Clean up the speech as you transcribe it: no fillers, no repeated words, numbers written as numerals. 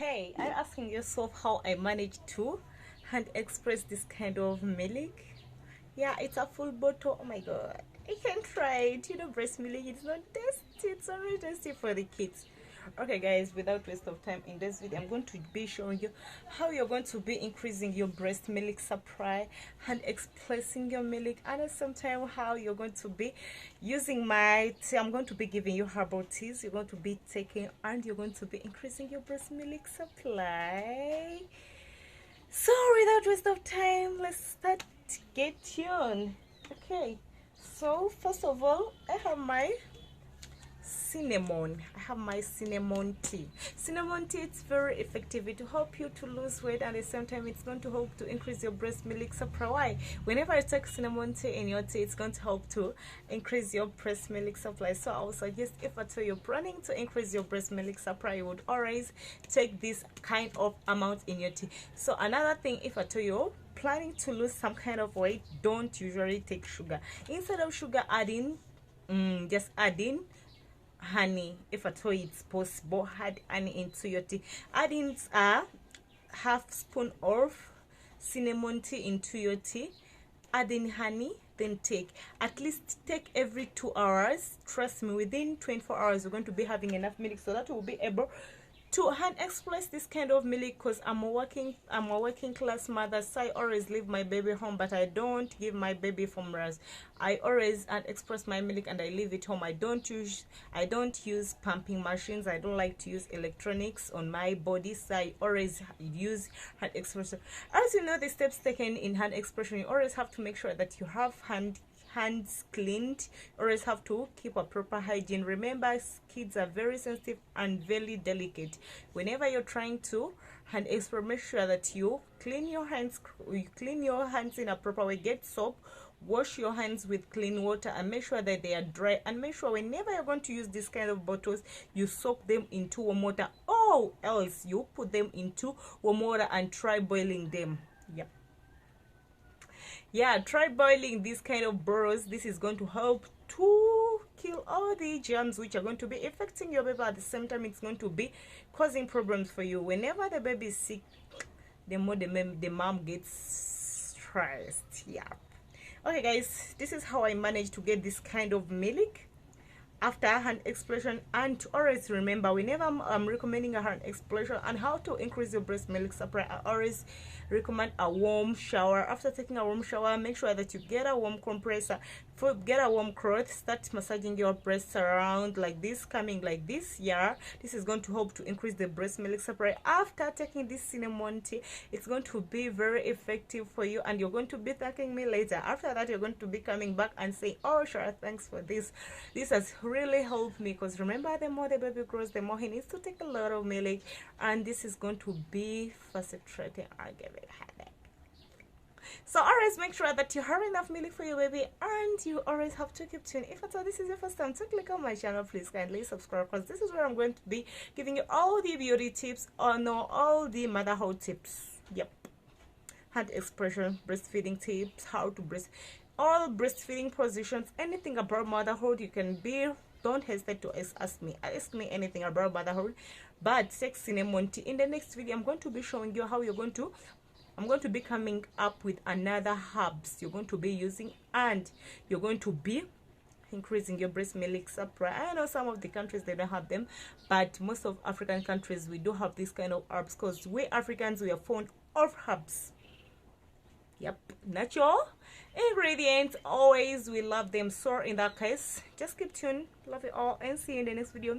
Okay, I'm asking yourself how I managed to hand express this kind of milk. Yeah, it's a full bottle. Oh my god, I can try it. You know, breast milk, it's not tasty, it's only tasty for the kids. Okay guys, without waste of time, in this video I'm going to be showing you how you're going to be increasing your breast milk supply and expressing your milk, and at some time how you're going to be using my tea. I'm going to be giving you herbal teas you're going to be taking, and you're going to be increasing your breast milk supply. So without waste of time, let's start. Get tuned. Okay, so first of all, I have my cinnamon tea. Cinnamon tea, it's very effective. It will help you to lose weight, and at the same time it's going to help to increase your breast milk supply. Why? Whenever you take cinnamon tea in your tea, it's going to help to increase your breast milk supply. So I would suggest, if at all you're planning to increase your breast milk supply, you would always take this kind of amount in your tea. So another thing, if at all you're planning to lose some kind of weight, don't usually take sugar. Instead of sugar, just add in honey. If at all it's possible, add honey into your tea. Add in a half spoon of cinnamon tea into your tea, add in honey, then take every 2 hours. Trust me, within 24 hours you're going to be having enough milk, so that will be able to hand express this kind of milk. Because I'm a working class mother, so I always leave my baby home, but I don't give my baby formulas. I always hand express my milk and I leave it home. I don't use pumping machines. I don't like to use electronics on my body, so I always use hand expression. As you know, the steps taken in hand expression, you always have to make sure that you have hands cleaned. Always have to keep a proper hygiene. Remember, kids are very sensitive and very delicate. Whenever you're trying to hand express, make sure that you clean your hands in a proper way. Get soap, wash your hands with clean water, and make sure that they are dry. And make sure whenever you're going to use this kind of bottles, you soak them into warm water, or else you put them into warm water and try boiling them. Yep. Yeah, try boiling these kind of bottles. This is going to help to kill all the germs which are going to be affecting your baby. At the same time, it's going to be causing problems for you. Whenever the baby is sick, the more the mom gets stressed. Yeah. Okay guys, this is how I managed to get this kind of milk after hand expression. And always remember, whenever I'm recommending a hand expression and how to increase your breast milk supply, I always recommend a warm shower. After taking a warm shower, make sure that you get a warm compressor, get a warm cloth, start massaging your breasts around like this, coming like this. Yeah, this is going to help to increase the breast milk supply. After taking this cinnamon tea, it's going to be very effective for you, and you're going to be thanking me later. After that, you're going to be coming back and saying, oh sure, thanks for this has really helped me. Because remember, the more the baby grows, the more he needs to take a lot of milk, and this is going to be facilitating our headache. So always make sure that you have enough milk for your baby, and you always have to keep tuned. If at all this is your first time to click on my channel, please kindly subscribe, because this is where I'm going to be giving you all the beauty tips, or no, all the motherhood tips. Yep, hand expression, breastfeeding tips, how to all breastfeeding positions, anything about motherhood. You can be, don't hesitate to ask me anything about motherhood. But take cinnamon tea. In the next video, I'm going to be showing you how I'm going to be coming up with another herbs you're going to be using, and you're going to be increasing your breast milk supply. I know some of the countries they don't have them, but most of African countries we do have this kind of herbs, because we Africans, we are fond of herbs. Yep, natural ingredients, always we love them. So in that case, just keep tuned. Love you all, and see you in the next video.